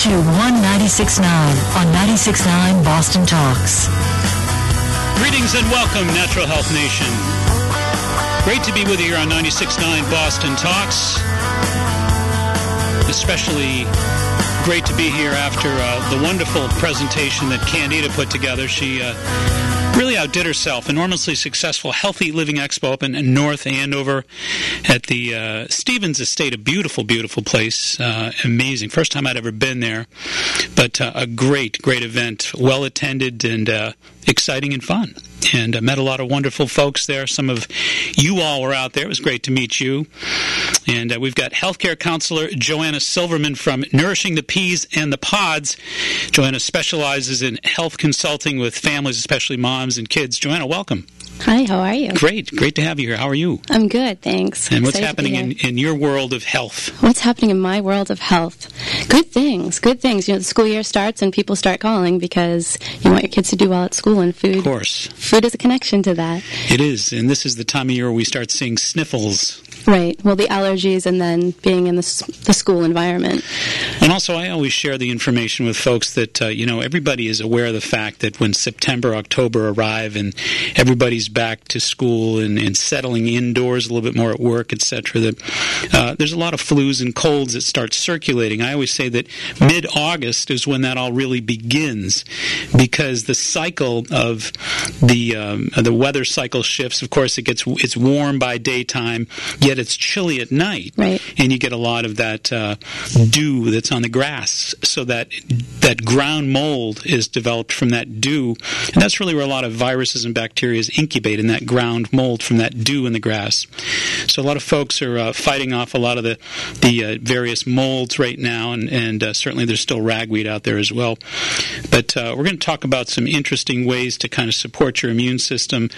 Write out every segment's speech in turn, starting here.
to 196.9 on 96.9 Boston Talks. Greetings and welcome, Natural Health Nation. Great to be with you here on 96.9 Boston Talks. Especially great to be here after the wonderful presentation that Candida put together. She really outdid herself. Enormously successful Healthy Living Expo up in North Andover at the Stevens Estate. A beautiful, beautiful place. Amazing. First time I'd ever been there. But a great, great event. Well attended and exciting and fun. And I met a lot of wonderful folks there. Some of you all were out there. It was great to meet you. And we've got healthcare counselor Joanna Silverman from Nourishing the Peas and the Pods. Joanna specializes in health consulting with families, especially moms and kids. Joanna, welcome. Hi, how are you? Great to have you here. How are you? I'm good, thanks. And what's happening in your world of health? What's happening in my world of health? Good things. You know, the school year starts and people start calling because you want your kids to do well at school, and food. Of course. Food is a connection to that. It is, and this is the time of year where we start seeing sniffles. Right. Well, the allergies and then being in the school environment. And also, I always share the information with folks that, everybody is aware of the fact that when September, October arrive and everybody's back to school and settling indoors a little bit more at work, etc., that there's a lot of flus and colds that start circulating. I always say that mid-August is when that all really begins, because the cycle of the weather cycle shifts. Of course, it's warm by daytime, yet it's chilly at night, right? And you get a lot of that dew that's on the grass, so that ground mold is developed from that dew, and that's really where a lot of viruses and bacteria incubate, in that ground mold from that dew in the grass. So a lot of folks are fighting off a lot of the various molds right now, and certainly there's still ragweed out there as well. But we're going to talk about some interesting ways to kind of support your immune system.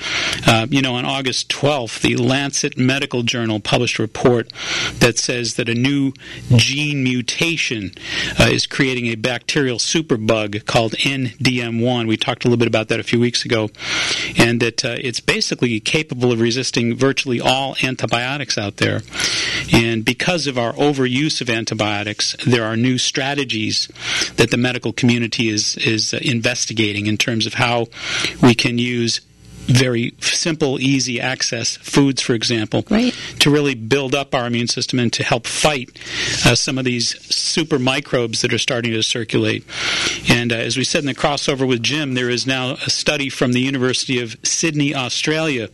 On August 12th, the Lancet Medical Journal published a report that says that a new gene mutation is creating a bacterial superbug called NDM1. We talked a little bit about that a few weeks ago, and that it's basically capable of resisting virtually all antibiotics out there. And because of our overuse of antibiotics, there are new strategies that the medical community is investigating in terms of how we can use very simple, easy access foods, for example, right, to really build up our immune system and to help fight some of these super microbes that are starting to circulate. And as we said in the crossover with Jim, there is now a study from the University of Sydney, Australia,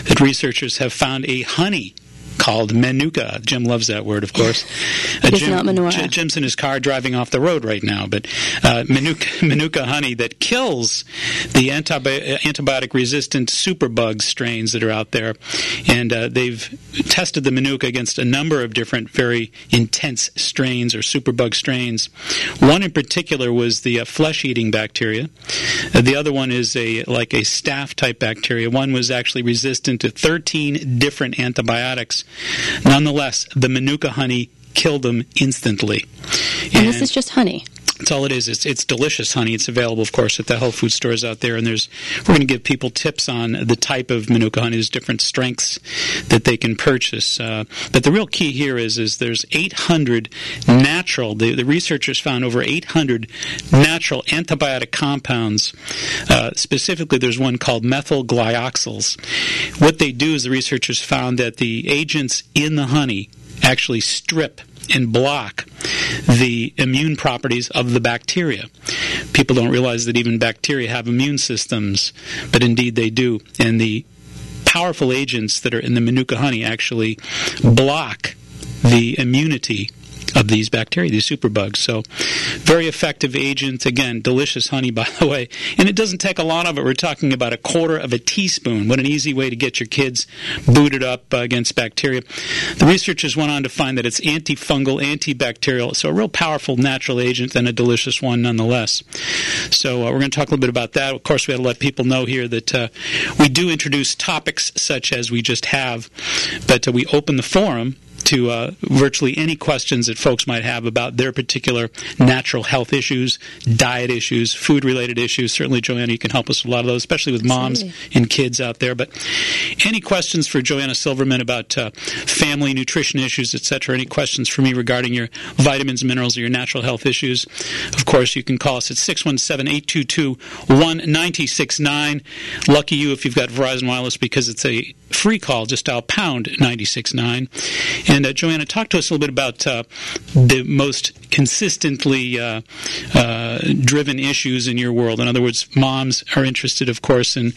that researchers have found a honey called Manuka. Jim loves that word, of course. It's not manure. Jim's in his car driving off the road right now, but Manuka honey that kills the antibiotic-resistant superbugs strains that are out there. And they've tested the Manuka against a number of different very intense strains or superbug strains. One in particular was the flesh-eating bacteria. The other one is like a staph-type bacteria. One was actually resistant to 13 different antibiotics. Nonetheless, the Manuka honey killed them instantly. And this is just honey. That's all it is. It's delicious honey. It's available, of course, at the health food stores out there. And we're going to give people tips on the type of Manuka honey. There's different strengths that they can purchase. But the real key here is there's 800 natural. The researchers found over 800 natural antibiotic compounds. Specifically, there's one called methyl glyoxyls. What they do is the researchers found that the agents in the honey actually strip and block the immune properties of the bacteria. People don't realize that even bacteria have immune systems, but indeed they do. And the powerful agents that are in the Manuka honey actually block the immunity of these bacteria, these superbugs. So, very effective agent. Again, delicious honey, by the way. And it doesn't take a lot of it. We're talking about 1/4 of a teaspoon. What an easy way to get your kids booted up against bacteria. The researchers went on to find that it's antifungal, antibacterial, so a real powerful natural agent and a delicious one nonetheless. So, we're going to talk a little bit about that. Of course, we had to let people know here that we do introduce topics such as we just have, but we open the forum to virtually any questions that folks might have about their particular natural health issues, diet issues, food-related issues. Certainly, Joanna, you can help us with a lot of those, especially with moms and kids out there. But any questions for Joanna Silverman about family nutrition issues, etc., any questions for me regarding your vitamins, minerals, or your natural health issues, of course, you can call us at 617-822-1969. Lucky you if you've got Verizon Wireless, because it's a free call. Just dial pound 969. And Joanna, talk to us a little bit about the most consistently driven issues in your world. In other words, moms are interested, of course, in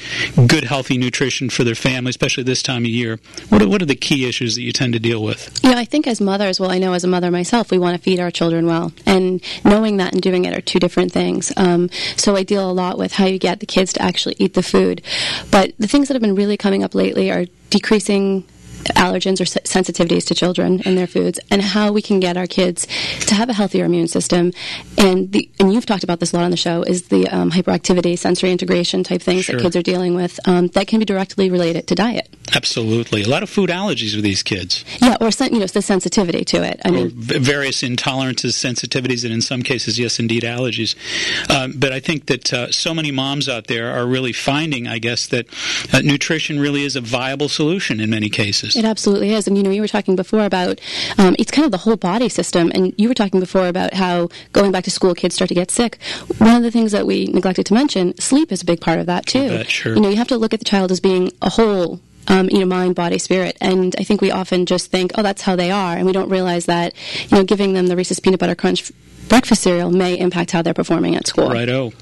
good, healthy nutrition for their family, especially this time of year. What are the key issues that you tend to deal with? I think as mothers, I know as a mother myself, we want to feed our children well. And knowing that and doing it are two different things. So I deal a lot with how you get the kids to actually eat the food. But the things that have been really coming up lately are decreasing allergens or sensitivities to children and their foods, and how we can get our kids to have a healthier immune system. And you've talked about this a lot on the show, is the hyperactivity, sensory integration type things that kids are dealing with that can be directly related to diet. Absolutely. A lot of food allergies with these kids. Yeah, or the sensitivity to it. Various intolerances, sensitivities, and in some cases, yes, indeed, allergies. But I think that so many moms out there are really finding, I guess, that nutrition really is a viable solution in many cases. It absolutely is. And, you were talking before about it's kind of the whole body system. And you were talking before about how going back to school, kids start to get sick. One of the things that we neglected to mention, sleep is a big part of that, too. I bet, sure. You have to look at the child as being a whole, mind, body, spirit. And I think we often just think, that's how they are. And we don't realize that, giving them the Reese's Peanut Butter Crunch breakfast cereal may impact how they're performing at school. Righto.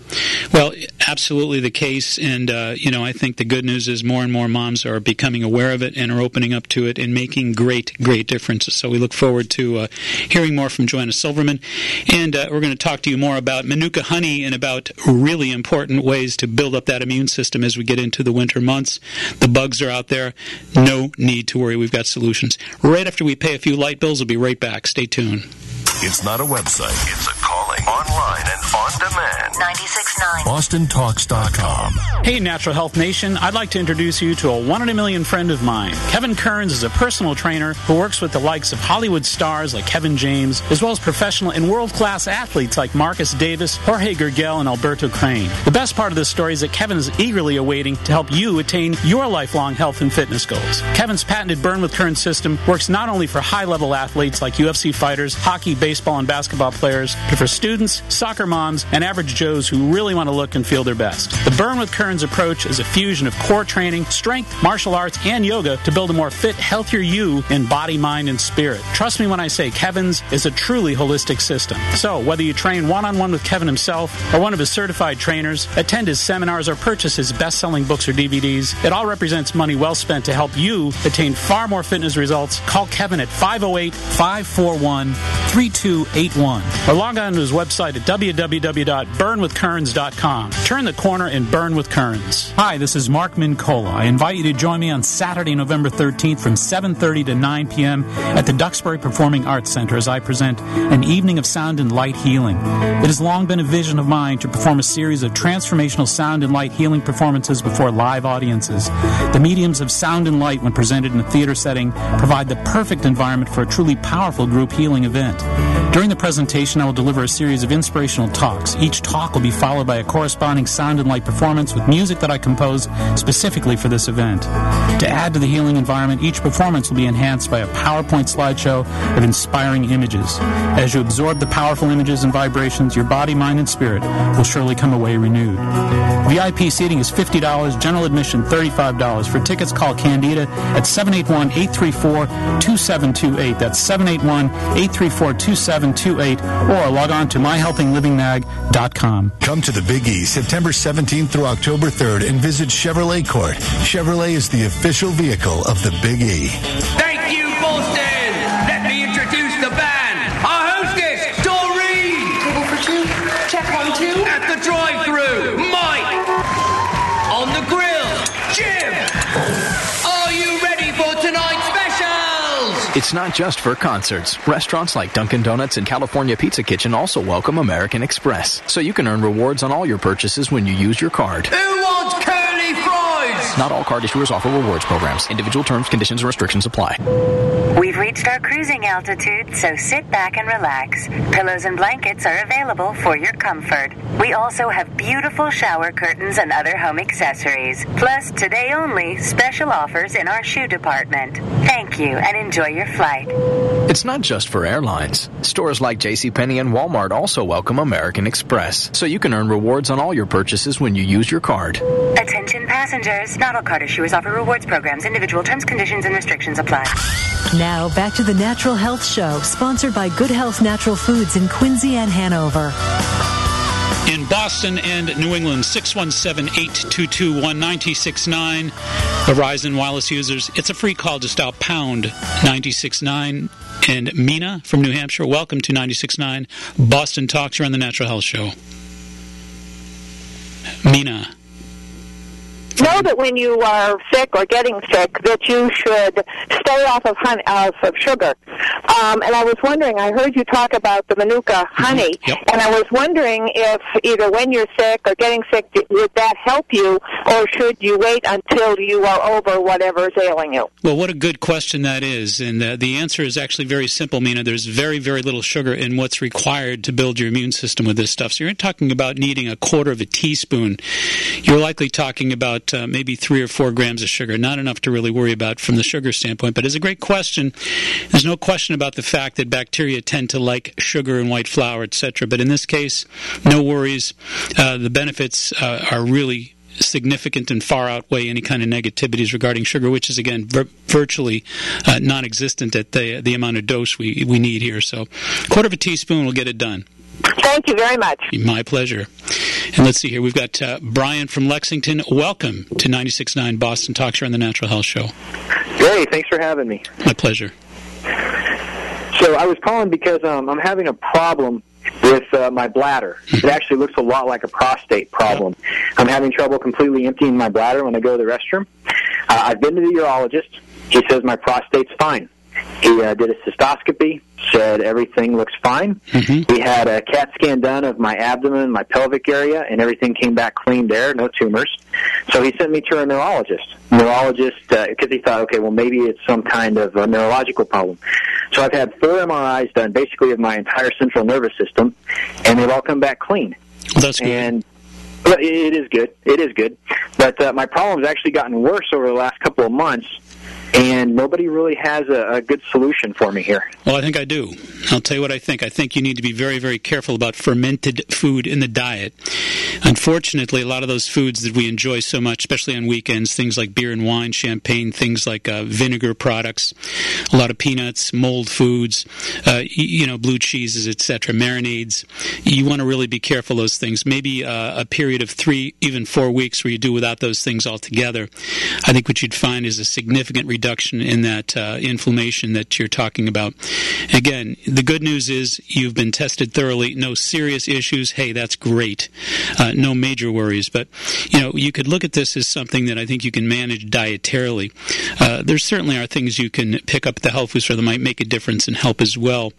Well, absolutely the case, and I think the good news is more and more moms are becoming aware of it and are opening up to it and making great differences. So we look forward to hearing more from Joanna Silverman, and we're going to talk to you more about Manuka Honey and about really important ways to build up that immune system as we get into the winter months. The bugs are out there. No need to worry. We've got solutions. Right after we pay a few light bills, we'll be right back. Stay tuned. It's not a website. It's a calling online and on demand. 96.9. BostonTalks.com. Hey, Natural Health Nation. I'd like to introduce you to a one-in-a-million friend of mine. Kevin Kearns is a personal trainer who works with the likes of Hollywood stars like Kevin James, as well as professional and world-class athletes like Marcus Davis, Jorge Gergel, and Alberto Crane. The best part of this story is that Kevin is eagerly awaiting to help you attain your lifelong health and fitness goals. Kevin's patented Burn with Kearns system works not only for high-level athletes like UFC fighters, hockey, baseball, and basketball players, but for students, soccer moms, and average Joes who really want to look and feel their best. The Burn with Kearns approach is a fusion of core training, strength, martial arts, and yoga to build a more fit, healthier you in body, mind, and spirit. Trust me when I say Kevin's is a truly holistic system. So, whether you train one-on-one with Kevin himself or one of his certified trainers, attend his seminars, or purchase his best-selling books or DVDs, it all represents money well spent to help you attain far more fitness results. Call Kevin at 508-541-3281 or log on to his website at www.burnwithkearns.com. Turn the corner and burn with Kearns. Hi, this is Mark Mincola. I invite you to join me on Saturday, November 13th from 7:30 to 9 p.m. at the Duxbury Performing Arts Center as I present an evening of sound and light healing. It has long been a vision of mine to perform a series of transformational sound and light healing performances before live audiences. The mediums of sound and light, when presented in a theater setting, provide the perfect environment for a truly powerful group healing event. During the presentation, I will deliver a series of inspirational talks. Each talk will be followed by a corresponding sound and light performance with music that I composed specifically for this event. To add to the healing environment, each performance will be enhanced by a PowerPoint slideshow of inspiring images. As you absorb the powerful images and vibrations, your body, mind, and spirit will surely come away renewed. VIP seating is $50, general admission $35. For tickets, call Candida at 781-834-2728. That's 781-834-2728, or log on to myhelpinglivingmag.com. Come to the Big E September 17th through October 3rd and visit Chevrolet Court. Chevrolet is the official vehicle of the Big E. Thank you, Boston! Let me introduce the band. Our hostess, Doreen! Table for two. Check 1, 2. At the drive-thru, Mike! On the grill, Jim! Are you ready for tonight's specials? It's not just for concerts. Restaurants like Dunkin' Donuts and California Pizza Kitchen also welcome American Express, so you can earn rewards on all your purchases when you use your card. Who wants curly fries? Not all card issuers offer rewards programs. Individual terms, conditions, and restrictions apply. We've reached our cruising altitude, so sit back and relax. Pillows and blankets are available for your comfort. We also have beautiful shower curtains and other home accessories. Plus, today only, special offers in our shoe department. Thank you, and enjoy your flight. It's not just for airlines. Stores like JCPenney and Walmart also welcome American Express, so you can earn rewards on all your purchases when you use your card. Attention passengers. Not all card issuers offer rewards programs. Individual terms, conditions, and restrictions apply. Now, back to the Natural Health Show, sponsored by Good Health Natural Foods in Quincy and Hanover. In Boston and New England, 617-822-1969. Verizon wireless users, it's a free call. Just dial pound 969. And Mina from New Hampshire, welcome to 96.9 Boston Talks. You're on the Natural Health Show. Mina. Know that when you are sick or getting sick, that you should stay off of sugar. And I was wondering, I heard you talk about the Manuka Honey, and I was wondering if either when you're sick or getting sick, would that help you, or should you wait until you are over whatever is ailing you? Well, what a good question that is. And the answer is actually very simple, Mina. There's very, very little sugar in what's required to build your immune system with this stuff. So you're talking about needing a quarter of a teaspoon. You're likely talking about maybe 3 or 4 grams of sugar. Not enough to really worry about from the sugar standpoint, but it's a great question. There's no question about the fact that bacteria tend to like sugar and white flour, etc. But in this case, no worries. The benefits are really significant and far outweigh any kind of negativities regarding sugar, which is, again, virtually non-existent at the amount of dose we need here. So quarter of a teaspoon will get it done. Thank you very much. My pleasure. And let's see here. We've got Brian from Lexington. Welcome to 96.9 Boston Talks. You're on the Natural Health Show. Great. Thanks for having me. My pleasure. So I was calling because I'm having a problem with my bladder. It actually looks a lot like a prostate problem. I'm having trouble completely emptying my bladder when I go to the restroom. I've been to the urologist. He says my prostate's fine. He did a cystoscopy, said everything looks fine. Mm-hmm. He had a CAT scan done of my abdomen, my pelvic area, and everything came back clean there, no tumors. So he sent me to a neurologist, because he thought, okay, well, maybe it's some kind of a neurological problem. So I've had 4 MRIs done, basically of my entire central nervous system, and they've all come back clean. Well, that's good. And it is good. It is good. But my problem's actually gotten worse over the last couple of months, and nobody really has a good solution for me here. Well, I think I do. I'll tell you what I think. I think you need to be very, very careful about fermented food in the diet. Unfortunately, a lot of those foods that we enjoy so much, especially on weekends, things like beer and wine, champagne, things like vinegar products, a lot of peanuts, mold foods, blue cheeses, etc., marinades. You want to really be careful of those things. Maybe a period of 3, even 4 weeks where you do without those things altogether. I think what you'd find is a significant reduction in that inflammation that you're talking about. Again, the good news is you've been tested thoroughly, no serious issues. Hey, that's great. No major worries. But, you could look at this as something that I think you can manage dietarily. There certainly are things you can pick up at the health food store that might make a difference and help as well.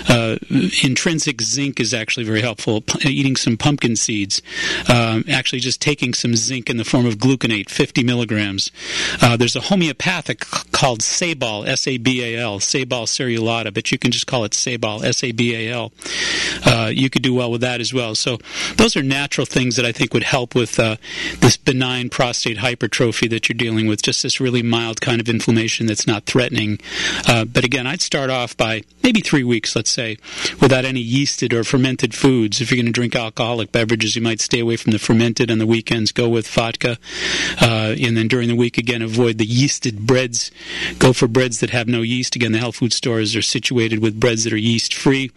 Intrinsic zinc is actually very helpful. Eating some pumpkin seeds. Actually just taking some zinc in the form of gluconate, 50 milligrams. There's a homeopathic called Sabal, S-A-B-A-L, Sabal cerulata, but you can just call it Sabal, S-A-B-A-L. You could do well with that as well. So those are natural things that I think would help with this benign prostate hypertrophy that you're dealing with, just this really mild kind of inflammation that's not threatening. But again, I'd start off by maybe 3 weeks, let's say, without any yeasted or fermented foods. If you're going to drink alcoholic beverages, you might stay away from the fermented. On the weekends, go with vodka. And then during the week, again, avoid the yeasted breads. Go for breads that have no yeast. Again, the health food stores are situated with breads that are yeast-free.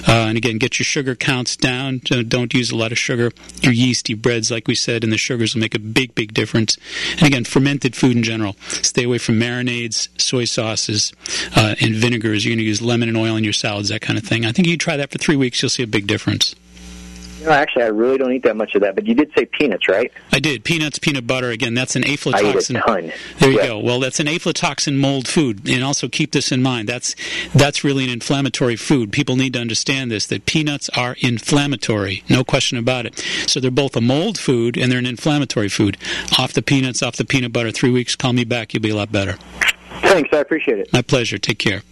And again, get your sugar counts down. Don't use a lot of sugar. Your yeasty breads, like we said, and the sugars will make a big, big difference. And again, fermented food in general. Stay away from marinades, soy sauces, and vinegars. You're going to use lemon and oil in your salads, that kind of thing. I think you try that for 3 weeks, you'll see a big difference. No, actually, I really don't eat that much of that, but you did say peanuts, right? I did. Peanuts, peanut butter. Again, that's an aflatoxin. I eat a ton. There you go. Well, that's an aflatoxin mold food, and also keep this in mind. That's really an inflammatory food. People need to understand this, that peanuts are inflammatory. No question about it. So they're both a mold food, and they're an inflammatory food. Off the peanuts, off the peanut butter. 3 weeks, call me back. You'll be a lot better. Thanks, I appreciate it. My pleasure. Take care.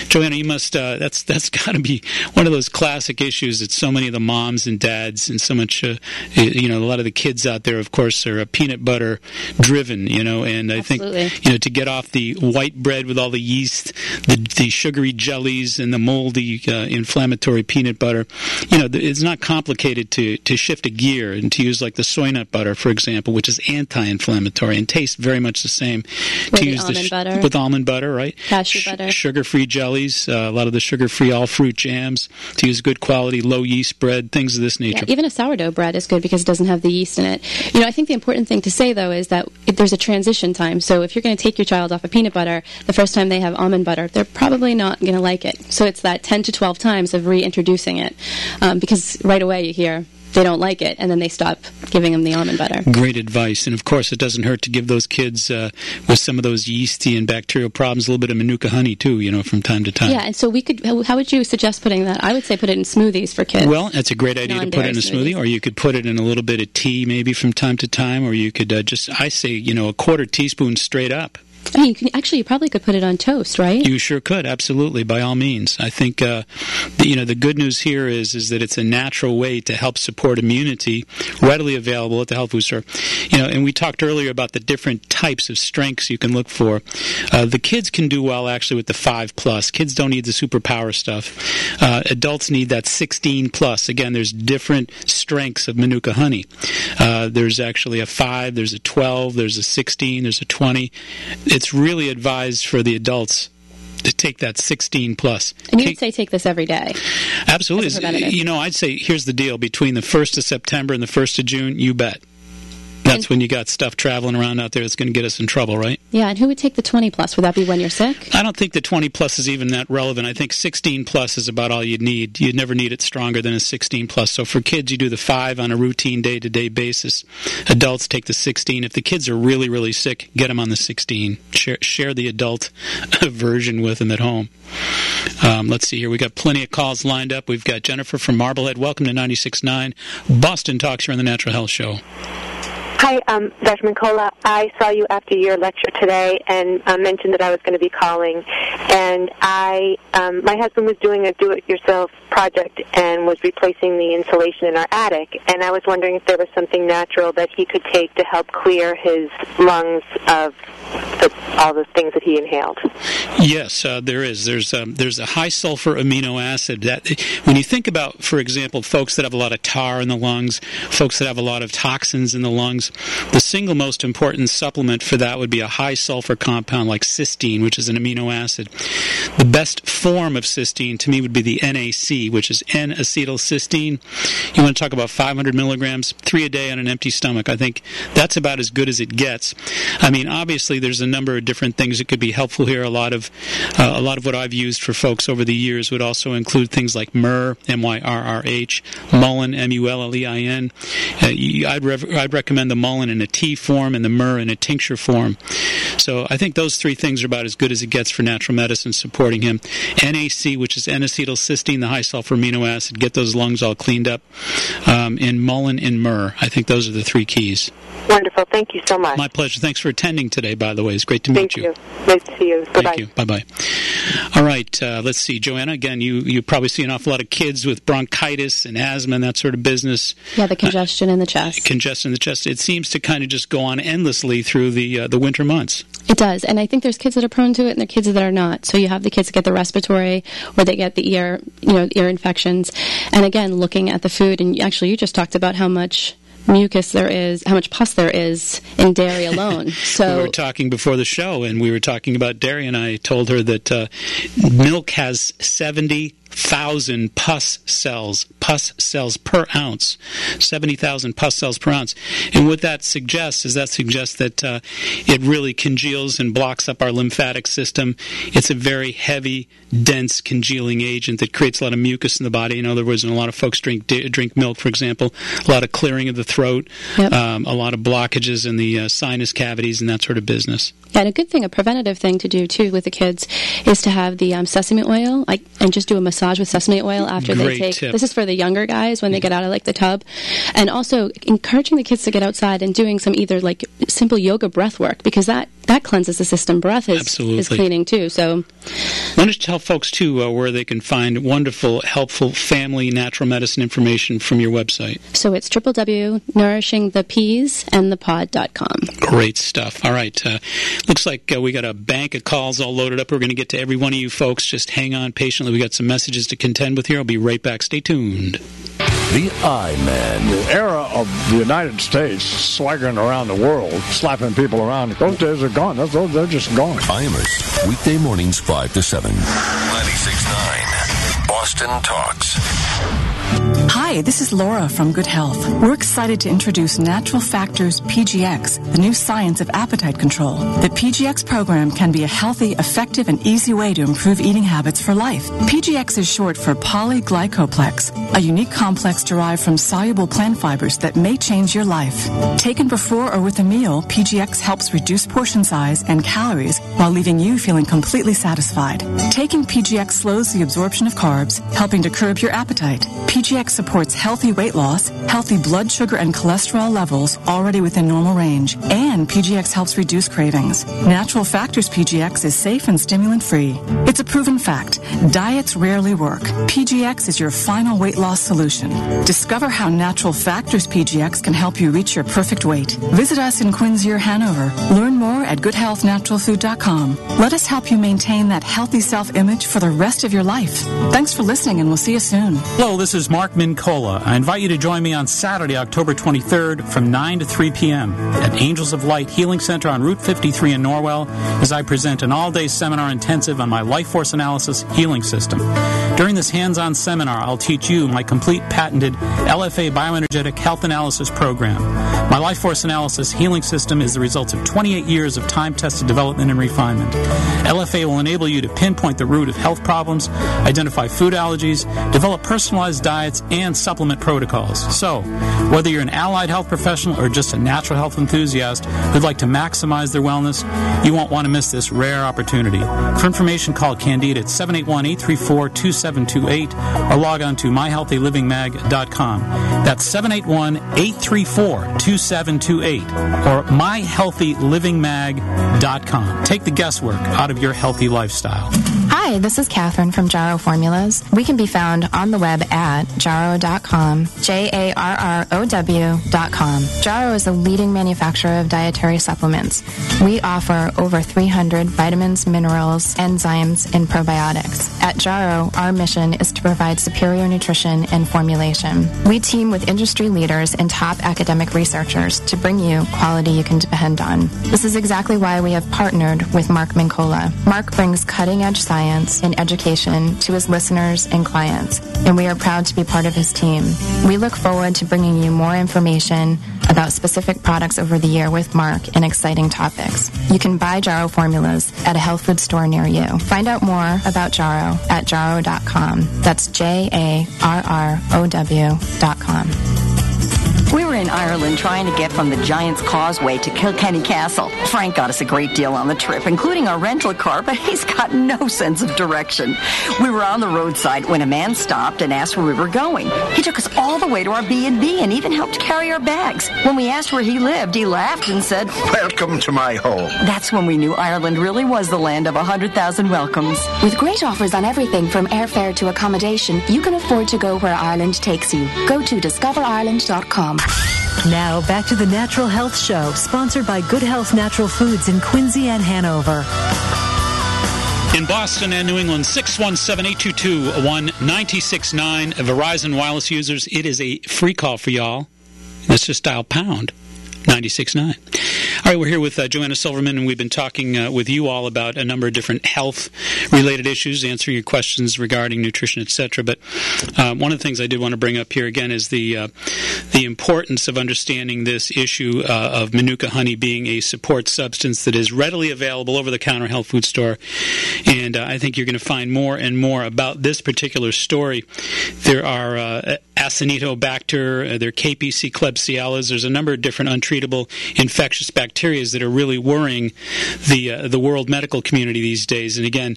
Joanna, you must, that's got to be one of those classic issues that so many of the moms and dads and so much, a lot of the kids out there, of course, are peanut butter driven, and I Absolutely. think, to get off the white bread with all the yeast, the sugary jellies and the moldy, inflammatory peanut butter, it's not complicated to shift a gear and to use like the soy nut butter, for example, which is anti-inflammatory and tastes very much the same. With almond butter. With almond butter, right? Cashew butter. Sugar-free jellies, a lot of the sugar-free all-fruit jams, to use good quality, low-yeast bread, things of this nature. Yeah, even a sourdough bread is good because it doesn't have the yeast in it. I think the important thing to say, though, is that there's a transition time. So if you're going to take your child off of peanut butter, the first time they have almond butter, they're probably not going to like it. So it's that 10 to 12 times of reintroducing it, because right away you hear they don't like it, and then they stop giving them the almond butter. Great advice. And, of course, it doesn't hurt to give those kids with some of those yeasty and bacterial problems a little bit of Manuka honey, too, from time to time. Yeah, and so how would you suggest putting that? I would say put it in smoothies for kids. Well, that's a great idea to put it in a smoothie, or you could put it in a little bit of tea maybe from time to time, or you could I say, a quarter teaspoon straight up. I mean, you probably could put it on toast, right? You sure could, absolutely, by all means. I think, the good news here is that it's a natural way to help support immunity, readily available at the health food store. And we talked earlier about the different types of strengths you can look for. The kids can do well, actually, with the 5+. Kids don't need the superpower stuff. Adults need that 16+. Again, there's different strengths of Manuka honey. There's actually a 5, there's a 12, there's a 16, there's a 20. It's really advised for the adults to take that 16+. And you would say take this every day? Absolutely. I'd say here's the deal. Between the 1st of September and the 1st of June, you bet. That's when you got stuff traveling around out there that's going to get us in trouble, right? Yeah, and who would take the 20+? Would that be when you're sick? I don't think the 20+ is even that relevant. I think 16+ is about all you'd need. You'd never need it stronger than a 16+. So for kids, you do the 5 on a routine day-to-day basis. Adults take the 16. If the kids are really, really sick, get them on the 16. Share the adult version with them at home. Let's see here. We've got plenty of calls lined up. We've got Jennifer from Marblehead. Welcome to 96.9 Boston Talks here on the Natural Health Show. Hi, Dr. Mincola. I saw you after your lecture today and mentioned that I was going to be calling. And my husband was doing a do-it-yourself project and was replacing the insulation in our attic. And I was wondering if there was something natural that he could take to help clear his lungs of all the things that he inhaled. Yes, there is. There's a high sulfur amino acid that, when you think about, for example, folks that have a lot of tar in the lungs, folks that have a lot of toxins in the lungs, the single most important supplement for that would be a high sulfur compound like cysteine, which is an amino acid. The best form of cysteine to me would be the NAC, which is N-acetylcysteine. You want to talk about 500 milligrams, 3 a day on an empty stomach. I think that's about as good as it gets. I mean, obviously, there's a number of different things that could be helpful here. A lot of what I've used for folks over the years would also include things like myrrh, M-Y-R-R-H, mullein, M-U-L-L-E-I-N. I'd recommend the mullein in a tea form and the myrrh in a tincture form. So I think those 3 things are about as good as it gets for natural medicine supporting him. NAC, which is N-acetylcysteine, the high sulfur amino acid, get those lungs all cleaned up, and mullein and myrrh. I think those are the 3 keys. Wonderful. Thank you so much. My pleasure. Thanks for attending today, by the way. It's great to meet you. Nice to see you. Bye-bye. Thank you. Bye-bye. All right. Let's see. Joanna, again, you probably see an awful lot of kids with bronchitis and asthma and that sort of business. Yeah, the congestion in the chest. Congestion in the chest. It seems to kind of just go on endlessly through the winter months. It does. And I think there's kids that are prone to it and there are kids that are not. So you have the kids that get the respiratory or they get the ear infections. And again, looking at the food, and actually you just talked about how much mucus there is, how much pus there is in dairy alone. So we were talking before the show, and we were talking about dairy, and I told her that milk has 70,000 pus cells per ounce. 70,000 pus cells per ounce. And what that suggests is that it really congeals and blocks up our lymphatic system. It's a very heavy, dense congealing agent that creates a lot of mucus in the body. In other words, when a lot of folks drink milk, for example, a lot of clearing of the throat, a lot of blockages in the sinus cavities and that sort of business. Yeah, and a good thing, a preventative thing to do, too, with the kids is to have the sesame oil, and just do a massage with sesame oil after they take... Tip. This is for the younger guys when they get out of, the tub. And also encouraging the kids to get outside and doing some either, simple yoga breath work, because that cleanses the system. Breath is cleaning, too. So, why don't you tell folks, too, where they can find wonderful, helpful family natural medicine information from your website? So it's www.nourishingthepeasandthepod.com. Great stuff. All right. Looks like we got a bank of calls all loaded up. We're going to get to every one of you folks. Just hang on patiently. We got some messages to contend with here. I'll be right back. Stay tuned. The I-Man. The era of the United States swaggering around the world, slapping people around, those days are gone. They're just gone. IMers, weekday mornings 5 to 7. 96.9 Boston Talks. Hi, this is Laura from Good Health. We're excited to introduce Natural Factors PGX, the new science of appetite control. The PGX program can be a healthy, effective, and easy way to improve eating habits for life. PGX is short for polyglycoplex, a unique complex derived from soluble plant fibers that may change your life. Taken before or with a meal, PGX helps reduce portion size and calories while leaving you feeling completely satisfied. Taking PGX slows the absorption of carbs, helping to curb your appetite. PGX supports healthy weight loss, healthy blood sugar and cholesterol levels already within normal range, and PGX helps reduce cravings. Natural Factors PGX is safe and stimulant-free. It's a proven fact. Diets rarely work. PGX is your final weight loss solution. Discover how Natural Factors PGX can help you reach your perfect weight. Visit us in Quincy or Hanover. Learn more at goodhealthnaturalfood.com. Let us help you maintain that healthy self-image for the rest of your life. Thanks for listening, and we'll see you soon. Hello, this is Mark Mincola. I invite you to join me on Saturday, October 23rd from 9 to 3 p.m. at Angels of Light Healing Center on Route 53 in Norwell as I present an all-day seminar intensive on my life force analysis healing system. During this hands-on seminar, I'll teach you my complete patented LFA bioenergetic health analysis program. My life force analysis healing system is the result of 28 years of time-tested development and refinement. LFA will enable you to pinpoint the root of health problems, identify food allergies, develop personalized diets, and supplement protocols. So, whether you're an allied health professional or just a natural health enthusiast who'd like to maximize their wellness, you won't want to miss this rare opportunity. For information, call Candide at 781-834-2728 or log on to myhealthylivingmag.com. That's 781-834-2728 or myhealthylivingmag.com. Take the guesswork out of your healthy lifestyle. Hi, this is Catherine from Jarrow Formulas. We can be found on the web at jarrow.com, JARROW.com. Jarrow is a leading manufacturer of dietary supplements. We offer over 300 vitamins, minerals, enzymes, and probiotics. At Jarrow, our mission is to provide superior nutrition and formulation. We team with industry leaders and top academic researchers to bring you quality you can depend on. This is exactly why we have partnered with Mark Mincola. Mark brings cutting-edge science and education to his listeners and clients, and we are proud to be part of his team. We look forward to bringing you more information about specific products over the year with Mark and exciting topics. You can buy Jarrow Formulas at a health food store near you. Find out more about Jarrow at jarrow.com. That's JARROW.com. We were in Ireland trying to get from the Giant's Causeway to Kilkenny Castle. Frank got us a great deal on the trip, including our rental car, but he's got no sense of direction. We were on the roadside when a man stopped and asked where we were going. He took us all the way to our B&B and even helped carry our bags. When we asked where he lived, he laughed and said, "Welcome to my home." That's when we knew Ireland really was the land of 100,000 welcomes. With great offers on everything from airfare to accommodation, you can afford to go where Ireland takes you. Go to discoverireland.com. Now, back to the Natural Health Show, sponsored by Good Health Natural Foods in Quincy and Hanover. In Boston and New England, 617-822-1969. Verizon wireless users, it is a free call for y'all. That's just dial pound 96.9. All right, we're here with Joanna Silverman, and we've been talking with you all about a number of different health-related issues, answering your questions regarding nutrition, etc. But one of the things I did want to bring up here again is the importance of understanding this issue of Manuka honey being a support substance that is readily available over-the-counter health food store. And I think you're going to find more and more about this particular story. There are Acinetobacter, there are KPC Klebsiella. There's a number of different untreatable infectious bacteria that are really worrying the world medical community these days. And again,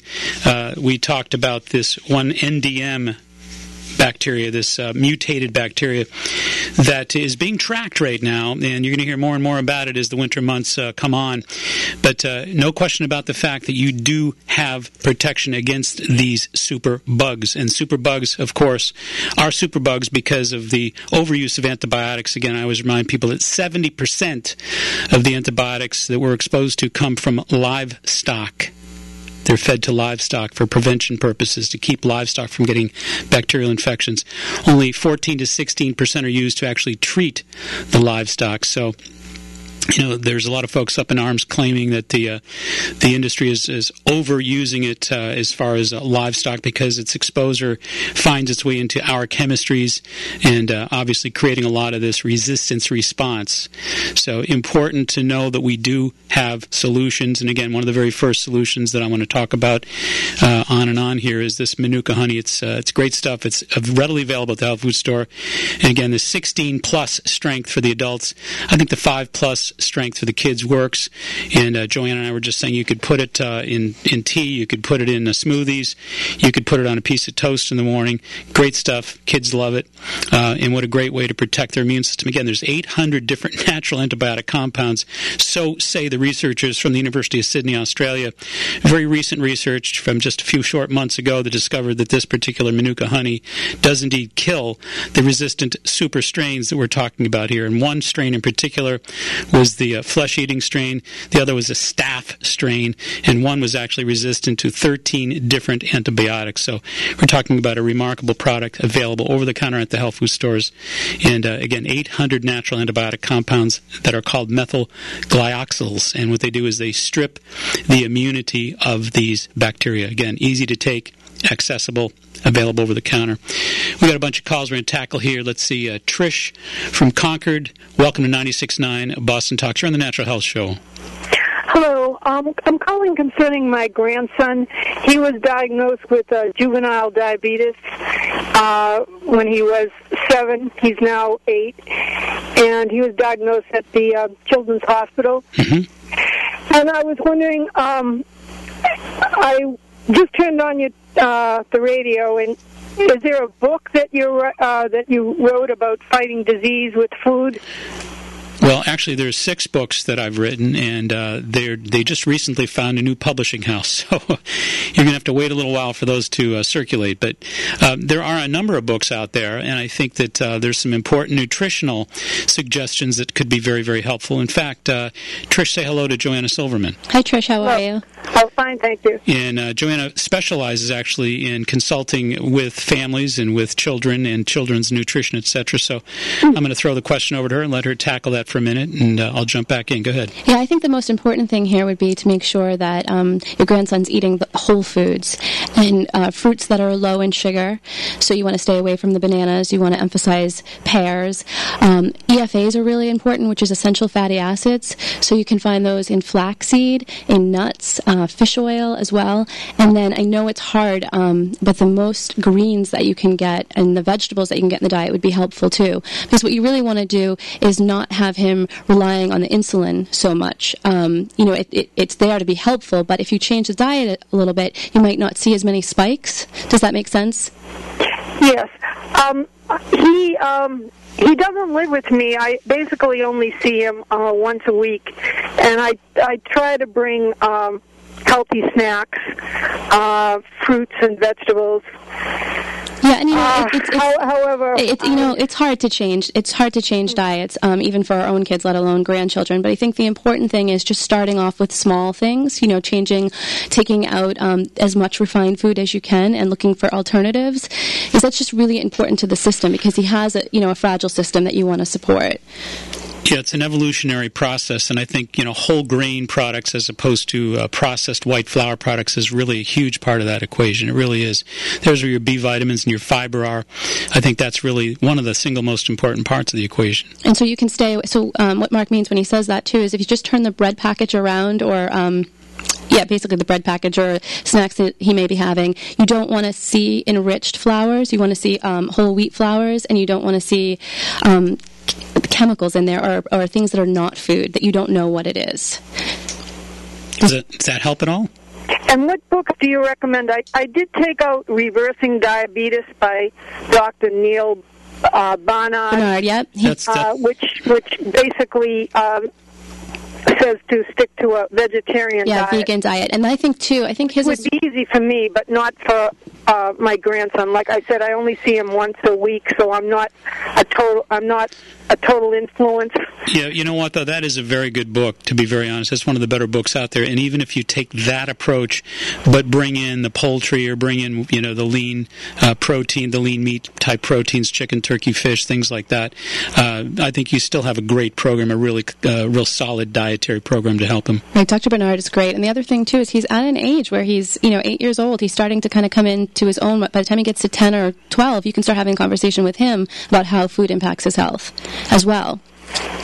we talked about this one NDM bacteria, this mutated bacteria that is being tracked right now, and you're going to hear more and more about it as the winter months come on. But no question about the fact that you do have protection against these superbugs. And superbugs, of course, are superbugs because of the overuse of antibiotics. Again, I always remind people that 70% of the antibiotics that we're exposed to come from livestock. They're fed to livestock for prevention purposes, to keep livestock from getting bacterial infections. Only 14 to 16% are used to actually treat the livestock. So, there's a lot of folks up in arms claiming that the industry is overusing it as far as livestock, because its exposure finds its way into our chemistries and obviously creating a lot of this resistance response. So important to know that we do have solutions. And again, one of the very first solutions that I want to talk about on and on here is this Manuka honey. It's great stuff. It's readily available at the health food store. And again, the 16-plus strength for the adults. I think the 5-plus strength for the kids works. And Joanna and I were just saying you could put it in tea, you could put it in smoothies, you could put it on a piece of toast in the morning. Great stuff. Kids love it. And what a great way to protect their immune system. Again, there's 800 different natural antibiotic compounds. So say the researchers from the University of Sydney, Australia. Very recent research from just a few short months ago that discovered that this particular Manuka honey does indeed kill the resistant super strains that we're talking about here. And one strain in particular was the flesh-eating strain. The other was a staph strain. And one was actually resistant to 13 different antibiotics. So we're talking about a remarkable product available over the counter at the health food stores. And again, 800 natural antibiotic compounds that are called methyl glyoxyls. And what they do is they strip the immunity of these bacteria. Again, easy to take, accessible, available over the counter. We got a bunch of calls we're going to tackle here. Let's see. Trish from Concord. Welcome to 96.9 Boston Talks. You're on the Natural Health Show. Hello. I'm calling concerning my grandson. He was diagnosed with juvenile diabetes when he was 7. He's now 8. And he was diagnosed at the Children's Hospital. Mm-hmm. And I was wondering, I just turned on the radio, and is there a book that you wrote about fighting disease with food? Well, actually, there's 6 books that I've written, and they just recently found a new publishing house, so you're going to have to wait a little while for those to circulate. But there are a number of books out there, and I think that there's some important nutritional suggestions that could be very, very helpful. In fact, Trish, say hello to Joanna Silverman. Hi, Trish. How are you? Oh, fine, thank you. And Joanna specializes actually in consulting with families and with children and children's nutrition, etc. So I'm going to throw the question over to her and let her tackle that for a minute, and I'll jump back in. Go ahead. Yeah, I think the most important thing here would be to make sure that your grandson's eating the whole foods and fruits that are low in sugar. So you want to stay away from the bananas. You want to emphasize pears. EFAs are really important, which is essential fatty acids. So you can find those in flaxseed, in nuts, fish oil as well. And then I know it's hard, but the most greens that you can get and the vegetables that you can get in the diet would be helpful too. Because what you really want to do is not have him relying on the insulin so much. It's there to be helpful, but if you change the diet a little bit, you might not see as many spikes. Does that make sense? Yes. He doesn't live with me. I basically only see him once a week, and I try to bring healthy snacks, fruits and vegetables. Yeah, and however, it's hard to change. It's hard to change diets, even for our own kids, let alone grandchildren. But I think the important thing is just starting off with small things. Taking out as much refined food as you can, and looking for alternatives. Because that's just really important to the system, because he has a fragile system that you want to support. Yeah, it's an evolutionary process, and I think, whole grain products as opposed to processed white flour products is really a huge part of that equation. It really is. There's where your B vitamins and your fiber are. I think that's really one of the single most important parts of the equation. And so you can stay, what Mark means when he says that, too, is if you just turn the bread package around, or basically the bread package or snacks that he may be having, you don't want to see enriched flours. You want to see whole wheat flours, and you don't want to see chemicals in there or things that are not food that you don't know what it is. Does that help at all? And what books do you recommend? I did take out Reversing Diabetes by Dr. Neil Barnard, yep. Which basically says to stick to a vegetarian diet. Vegan diet. And I think his would be easy for me, but not for my grandson. Like I said, I only see him once a week, so I'm not a total influence. Yeah, you know what, though? That is a very good book, to be very honest. That's one of the better books out there. And even if you take that approach, but bring in the poultry or bring in, the lean protein, the lean meat type proteins, chicken, turkey, fish, things like that, I think you still have a great program, a really real solid dietary program to help him. Right, Dr. Barnard is great. And the other thing, too, is he's at an age where he's, 8 years old. He's starting to kind of come into his own. By the time he gets to 10 or 12, you can start having a conversation with him about how food impacts his health as well,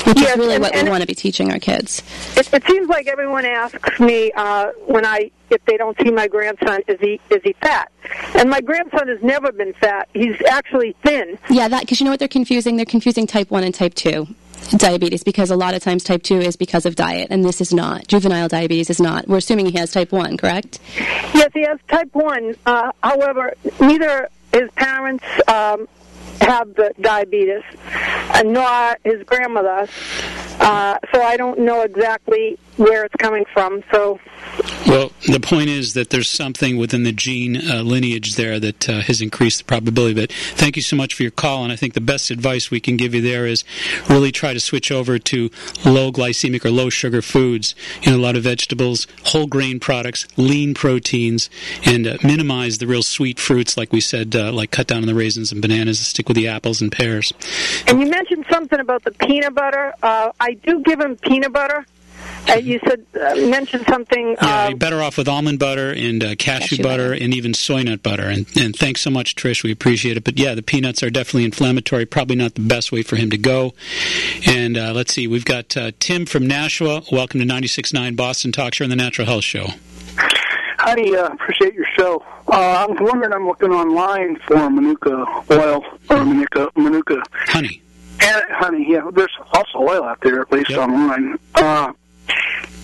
which is really what we want to be teaching our kids. It seems like everyone asks me if they don't see my grandson, is he fat? And my grandson has never been fat. He's actually thin. Yeah, because you know what they're confusing? They're confusing type 1 and type 2 diabetes, because a lot of times type 2 is because of diet, and this is not. Juvenile diabetes is not. We're assuming he has type 1, correct? Yes, he has type 1. However, neither his parents have the diabetes, nor his grandmother. So I don't know exactly where it's coming from. Well, the point is that there's something within the gene lineage there that has increased the probability. But thank you so much for your call, and I think the best advice we can give you there is really try to switch over to low glycemic or low sugar foods. A lot of vegetables, whole grain products, lean proteins, and minimize the real sweet fruits, like we said, like cut down on the raisins and bananas, and stick with the apples and pears. And you mentioned something about the peanut butter. I do give him peanut butter. You mentioned something. Yeah, you're better off with almond butter and cashew butter and even soy nut butter. And thanks so much, Trish. We appreciate it. But yeah, the peanuts are definitely inflammatory. Probably not the best way for him to go. And let's see, we've got Tim from Nashua. Welcome to 96.9 Boston Talks here on the Natural Health Show. Hi, appreciate your show. I was wondering, I'm looking online for Manuka oil or Manuka honey. Honey, yeah. There's also oil out there, at least online.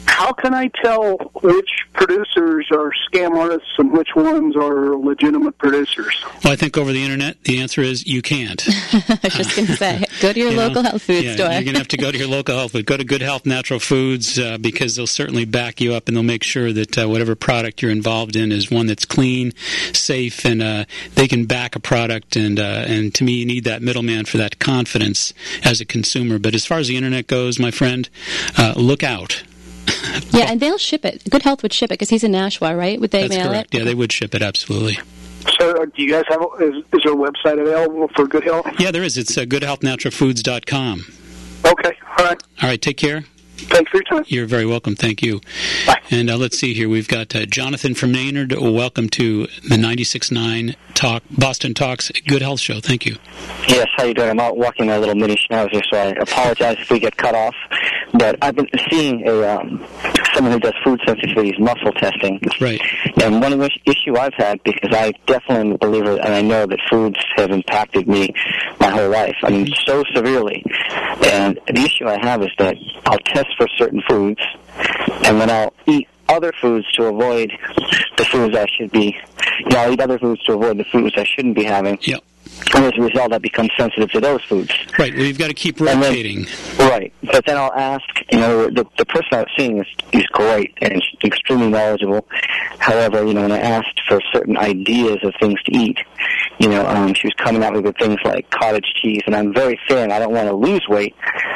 How can I tell which producers are scam artists and which ones are legitimate producers? Well, I think over the internet, the answer is you can't. I was just going to say, go to your local health food store. You're going to have to go to your local health food. Go to Good Health Natural Foods because they'll certainly back you up, and they'll make sure that whatever product you're involved in is one that's clean, safe, and they can back a product. And to me, you need that middleman for that confidence as a consumer. But as far as the internet goes, my friend, look out. Yeah, and they'll ship it. Good Health would ship it because he's in Nashua, right? Would they mail correct. it? Yeah, they would ship it, absolutely. So do you guys have, is there a website available for Good Health? Yeah, there is. It's goodhealthnaturalfoods.com. Okay, all right. All right, take care. Thanks for your time. You're very welcome. Thank you. Bye. And let's see here. We've got Jonathan from Maynard. Welcome to the 96.9 Boston Talks Good Health Show. Thank you. Yes, how you doing? I'm out walking my little mini schnauzer, so I apologize if we get cut off. But I've been seeing someone who does food sensitivities muscle testing. Right. And one issue I've had, because I definitely am a believer, and I know that foods have impacted me my whole life. I mean, so severely. And the issue I have is that I'll test for certain foods, and then I'll eat other foods to avoid the foods I should be. I'll eat other foods to avoid the foods I shouldn't be having. Yep. And as a result, I become sensitive to those foods. Right. Well, you've got to keep rotating. Right. But then I'll ask, the person I was seeing is great and extremely knowledgeable. However, when I asked for certain ideas of things to eat, She was coming at me with things like cottage cheese, and I'm very thin. I don't want to lose weight.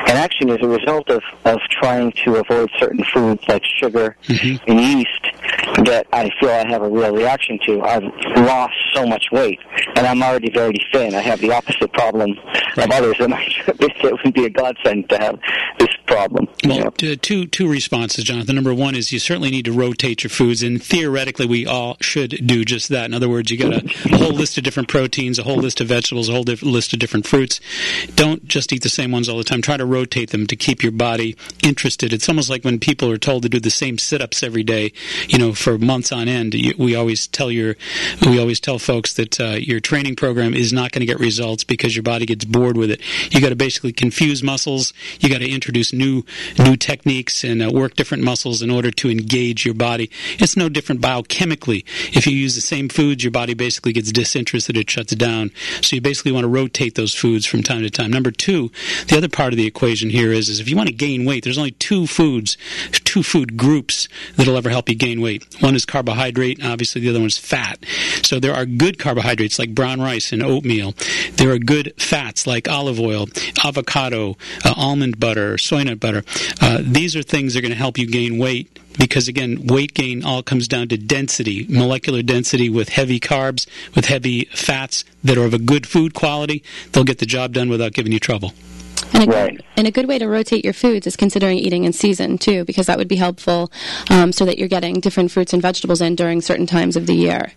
And actually, as a result of trying to avoid certain foods like sugar and yeast that I feel I have a real reaction to, I've lost so much weight. And I'm already very thin. I have the opposite problem of others, and it would be a godsend to have this problem. Well, two responses, Jonathan. Number one is you certainly need to rotate your foods, and theoretically we all should do just that. In other words, you got a whole list of different proteins, a whole list of vegetables, a whole list of different fruits. Don't just eat the same ones all the time. Try to rotate them to keep your body interested. It's almost like when people are told to do the same sit-ups every day, for months on end. We always tell folks that your training program is not going to get results because your body gets bored with it. You got to basically confuse muscles. You got to introduce new techniques and work different muscles in order to engage your body. It's no different biochemically. If you use the same foods, your body basically gets disinterested. It shuts down. So you basically want to rotate those foods from time to time. Number two, the other part of the equation here is if you want to gain weight, there's only two food groups that'll ever help you gain weight. One is carbohydrate, and obviously the other one is fat. So there are good carbohydrates like brown rice and oatmeal. There are good fats like olive oil, avocado, almond butter, soy nut butter. These are things that are going to help you gain weight because, again, weight gain all comes down to density, molecular density with heavy carbs, with heavy fats that are of a good food quality. They'll get the job done without giving you trouble. And a good way to rotate your foods is considering eating in season, too, because that would be helpful so that you're getting different fruits and vegetables in during certain times of the year.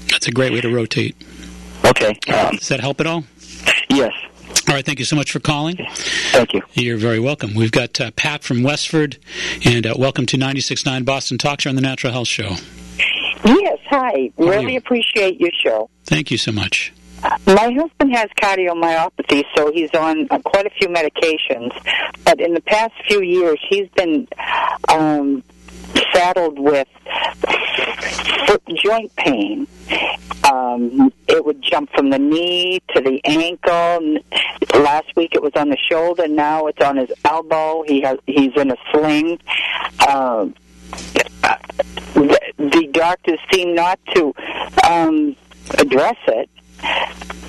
That's a great way to rotate. Okay. Does that help at all? Yes. All right, thank you so much for calling. Thank you. You're very welcome. We've got Pat from Westford, and welcome to 96.9 Boston Talks on the Natural Health Show. Yes, hi. Really appreciate your show. Thank you so much. My husband has cardiomyopathy, so he's on quite a few medications. But in the past few years, he's been saddled with foot joint pain. It would jump from the knee to the ankle. Last week it was on the shoulder. Now it's on his elbow. He's in a sling. The doctors seem not to address it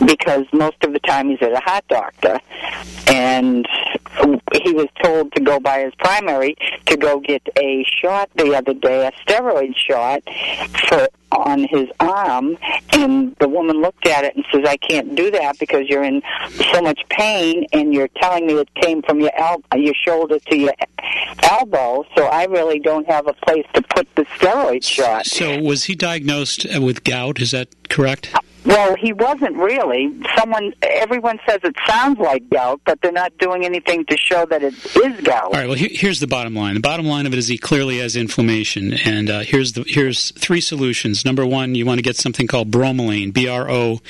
because most of the time he's at a heart doctor. And he was told to go by his primary to go get a shot the other day, a steroid shot on his arm, and the woman looked at it and says, I can't do that because you're in so much pain and you're telling me it came from your shoulder to your elbow, so I really don't have a place to put the steroid shot. So was he diagnosed with gout, is that correct? Well, he wasn't really. Everyone says it sounds like gout, but they're not doing anything to show that it is gout. All right, well, here's the bottom line. The bottom line of it is he clearly has inflammation, and here's three solutions. Number one, you want to get something called bromelain, Bromelain,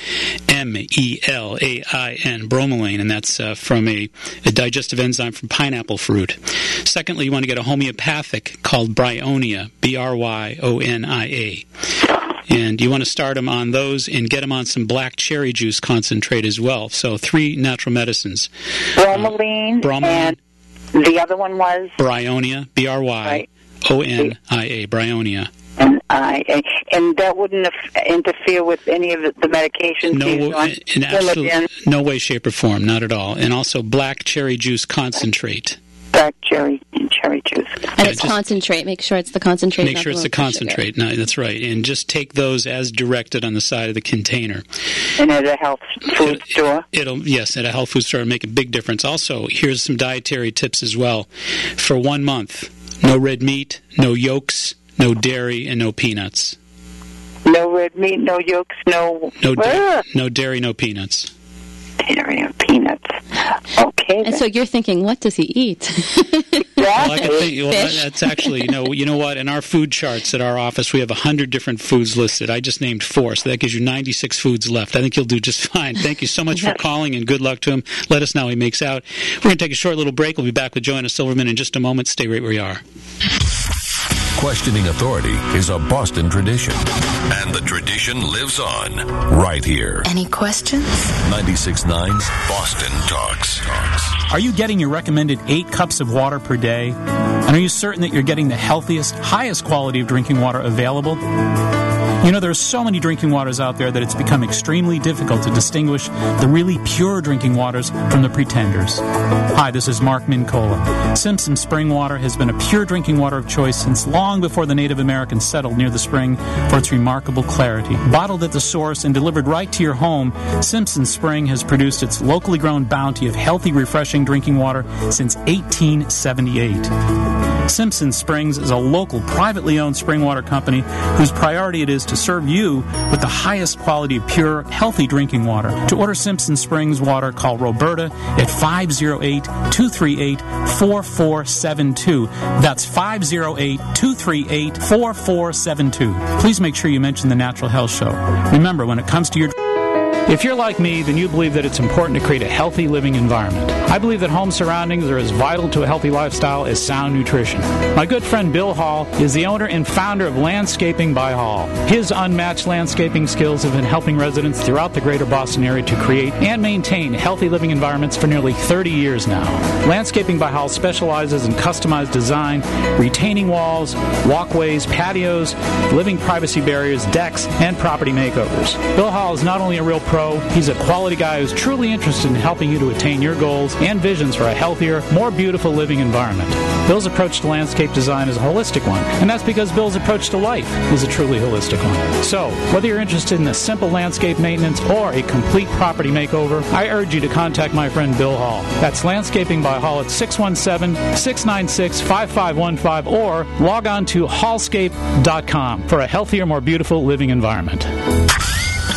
bromelain, and that's from a digestive enzyme from pineapple fruit. Secondly, you want to get a homeopathic called Bryonia, Bryonia. And you want to start them on those and get them on some black cherry juice concentrate as well. So 3 natural medicines. Bromelain, and the other one was? Bryonia, Bryonia, Bryonia. And that wouldn't interfere with any of the medications No way, shape, or form, not at all. And also black cherry juice concentrate. Black cherry and cherry juice. And it's concentrate. Make sure it's the concentrate. Make sure it's the concentrate. No, that's right. And just take those as directed on the side of the container. And at a health food store? Yes, at a health food store. It'll make a big difference. Also, here's some dietary tips as well. For 1 month, no red meat, no yolks, no dairy, and no peanuts. No red meat, no yolks, no dairy, no peanuts. Dairy and peanuts. Okay. And so you're thinking, what does he eat? That's actually, you know what? In our food charts at our office, we have 100 different foods listed. I just named 4, so that gives you 96 foods left. I think you'll do just fine. Thank you so much for calling, and good luck to him. Let us know how he makes out. We're going to take a short little break. We'll be back with Joanna Silverman in just a moment. Stay right where you are. Questioning authority is a Boston tradition, and the tradition lives on right here. Any questions? 96.9's Boston Talks. Are you getting your recommended 8 cups of water per day? And are you certain that you're getting the healthiest, highest quality of drinking water available? You know, there's so many drinking waters out there that it's become extremely difficult to distinguish the really pure drinking waters from the pretenders. Hi, this is Mark Mincola. Simpson Spring Water has been a pure drinking water of choice since long before the Native Americans settled near the spring for its remarkable clarity. Bottled at the source and delivered right to your home, Simpson Spring has produced its locally grown bounty of healthy, refreshing drinking water since 1878. Simpson Springs is a local, privately owned spring water company whose priority it is to serve you with the highest quality of pure, healthy drinking water. To order Simpson Springs water, call Roberta at 508-238-4472. That's 508-238-4472. Please make sure you mention the Natural Health Show. Remember, when it comes to your... If you're like me, then you believe that it's important to create a healthy living environment. I believe that home surroundings are as vital to a healthy lifestyle as sound nutrition. My good friend Bill Hall is the owner and founder of Landscaping by Hall. His unmatched landscaping skills have been helping residents throughout the greater Boston area to create and maintain healthy living environments for nearly 30 years now. Landscaping by Hall specializes in customized design, retaining walls, walkways, patios, living privacy barriers, decks, and property makeovers. Bill Hall is not only a real pro, he's a quality guy who's truly interested in helping you to attain your goals and visions for a healthier, more beautiful living environment. Bill's approach to landscape design is a holistic one, and that's because Bill's approach to life is a truly holistic one. So, whether you're interested in a simple landscape maintenance or a complete property makeover, I urge you to contact my friend Bill Hall. That's Landscaping by Hall at 617-696-5515 or log on to hallscape.com for a healthier, more beautiful living environment.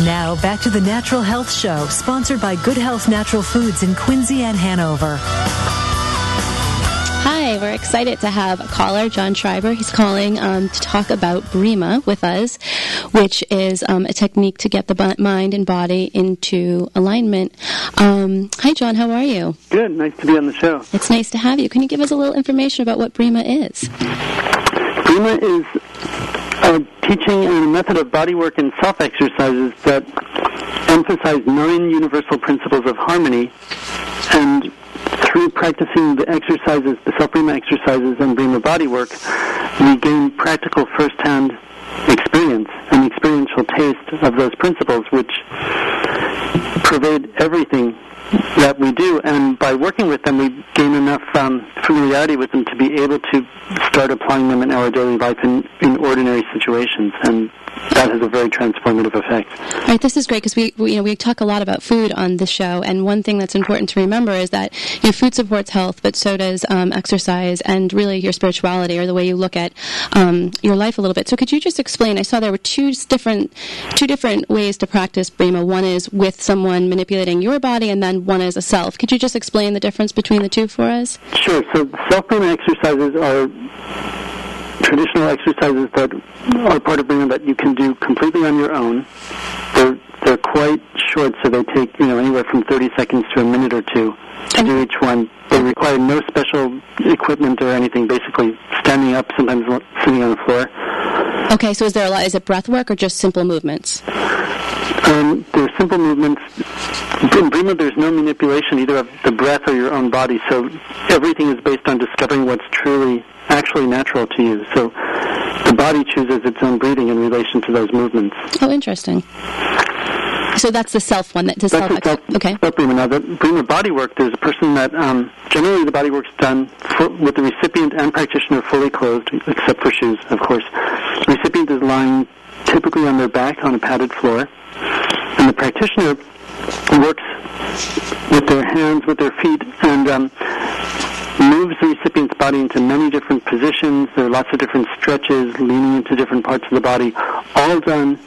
Now, back to the Natural Health Show, sponsored by Good Health Natural Foods in Quincy and Hanover. Hi, we're excited to have a caller, John Schreiber. He's calling to talk about Brima with us, which is a technique to get the mind and body into alignment. Hi, John. How are you? Good. Nice to be on the show. It's nice to have you. Can you give us a little information about what Brima is? Brima is a teaching and a method of bodywork and self-exercises that emphasize 9 universal principles of harmony, and through practicing the exercises, the self-Brima exercises and Brima bodywork, we gain practical first-hand experience and experiential taste of those principles, which pervade everything that we do, and by working with them, we gain enough familiarity with them to be able to start applying them in our daily life in ordinary situations, and that has a very transformative effect. All right, this is great because we talk a lot about food on this show, and one thing that's important to remember is that food supports health, but so does exercise and really your spirituality or the way you look at your life a little bit. So could you just explain? I saw there were two different ways to practice Brima. One is with someone manipulating your body, and then one is a self. Could you just explain the difference between the two for us? Sure. So self-Brima exercises are traditional exercises that are part of Brima that you can do completely on your own. They're quite short, so they take anywhere from 30 seconds to a minute or two to do each one. They require no special equipment or anything, basically standing up, sometimes sitting on the floor. Okay, so is it breath work or just simple movements? There's simple movements. In Brima, there's no manipulation either of the breath or your own body, so everything is based on discovering what's truly actually natural to you. So the body chooses its own breathing in relation to those movements. Oh, interesting. So that's the self one. Okay. Self-Brima. Now, the Brima bodywork, there's a person that, generally the bodywork's done with the recipient and practitioner fully clothed, except for shoes, of course. The recipient is lying typically on their back on a padded floor, and the practitioner works with their hands, with their feet, and moves the recipient's body into many different positions. There are lots of different stretches, leaning into different parts of the body, all done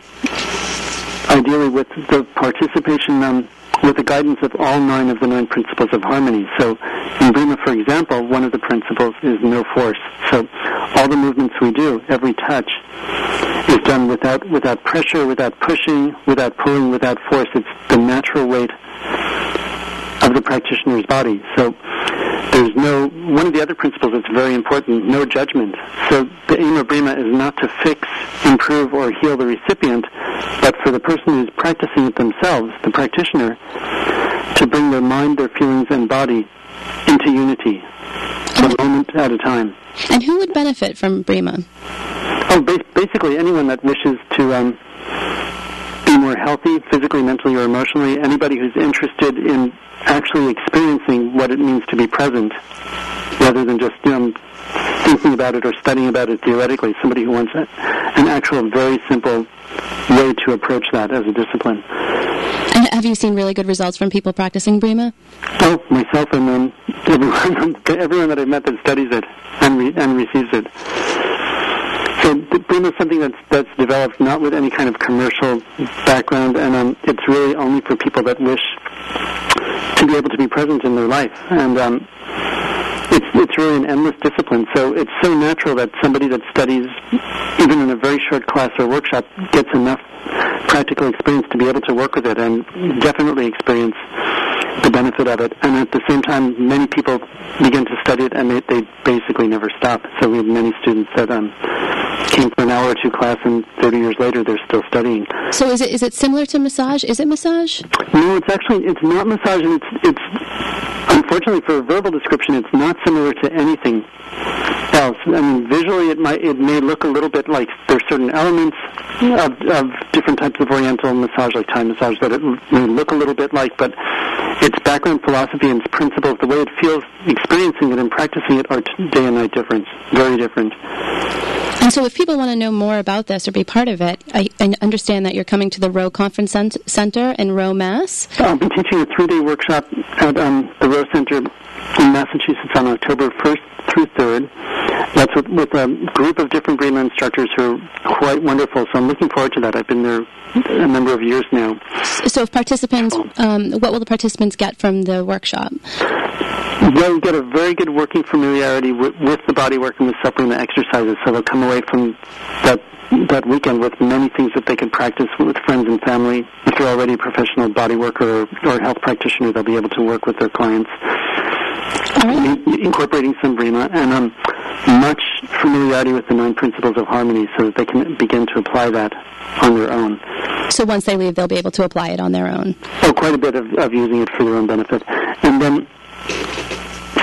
ideally with the participation, with the guidance of all 9 of the 9 principles of harmony. So in Brima, for example, one of the principles is no force. So all the movements we do, every touch, is done without pressure, without pushing, without pulling, without force. It's the natural weight of the practitioner's body. So there's one of the other principles that's very important, no judgment. So the aim of Brima is not to fix, improve, or heal the recipient, but for the person who's practicing it themselves, the practitioner, to bring their mind, their feelings, and body into unity, a moment at a time. And who would benefit from Brima? Oh, basically anyone that wishes to be more healthy, physically, mentally, or emotionally. Anybody who's interested in actually experiencing what it means to be present, rather than just thinking about it or studying about it theoretically. Somebody who wants an actual, very simple way to approach that as a discipline. And have you seen really good results from people practicing Brima? Oh, myself and then everyone that I've met that studies it and receives it. So Brima is something that's developed not with any kind of commercial background, and it's really only for people that wish to be able to be present in their life. And it's really an endless discipline. So it's so natural that somebody that studies, even in a very short class or workshop, gets enough practical experience to be able to work with it and definitely experience the benefit of it. And at the same time, many people begin to study it, and they basically never stop. So we have many students that came for an hour or two class, and 30 years later, they're still studying. So is it similar to massage? Is it massage? No, it's not massage, and it's unfortunately, for a verbal description, it's not similar to anything else. I mean, visually, it may look a little bit like there's certain elements of different types of Oriental massage, like Thai massage, that it may look a little bit like, but its background philosophy and its principles, the way it feels experiencing it and practicing it, are day and night difference, very different. And so if people want to know more about this or be part of it, I understand that you're coming to the Rowe Conference Center in Rowe, Mass. I'll be teaching a 3-day workshop at the Rowe Center in Massachusetts on October 1st through 3rd. That's with a group of different Brima instructors who are quite wonderful, so I'm looking forward to that. I've been there a number of years now. So if participants, what will the participants get from the workshop? They'll get a very good working familiarity with the bodywork and the supplement exercises, so they'll come away from that weekend with many things that they can practice with friends and family. If they're already a professional bodyworker or health practitioner, they'll be able to work with their clients, incorporating some Brima, and much familiarity with the 9 principles of harmony so that they can begin to apply that on their own. So once they leave, they'll be able to apply it on their own? Oh, quite a bit of using it for their own benefit. And then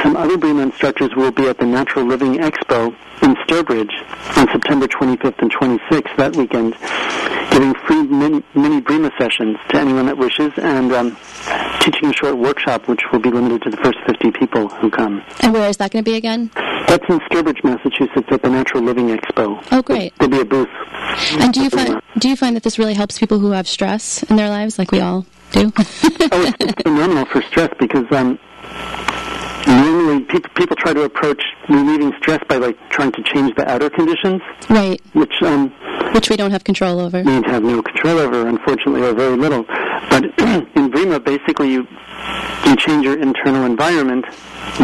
some other Brima instructors will be at the Natural Living Expo in Sturbridge on September 25th and 26th that weekend, giving free mini Brima sessions to anyone that wishes, and teaching a short workshop which will be limited to the first 50 people who come. And where is that going to be again? That's in Sturbridge, Massachusetts, at the Natural Living Expo. Oh, great. There'll be a booth. And do you find that this really helps people who have stress in their lives, like we all do? Oh, it's phenomenal for stress, because normally people try to approach relieving stress by trying to change the outer conditions, right? Which we don't have control over. We have no control over, unfortunately, or very little. But in Brima, basically, you change your internal environment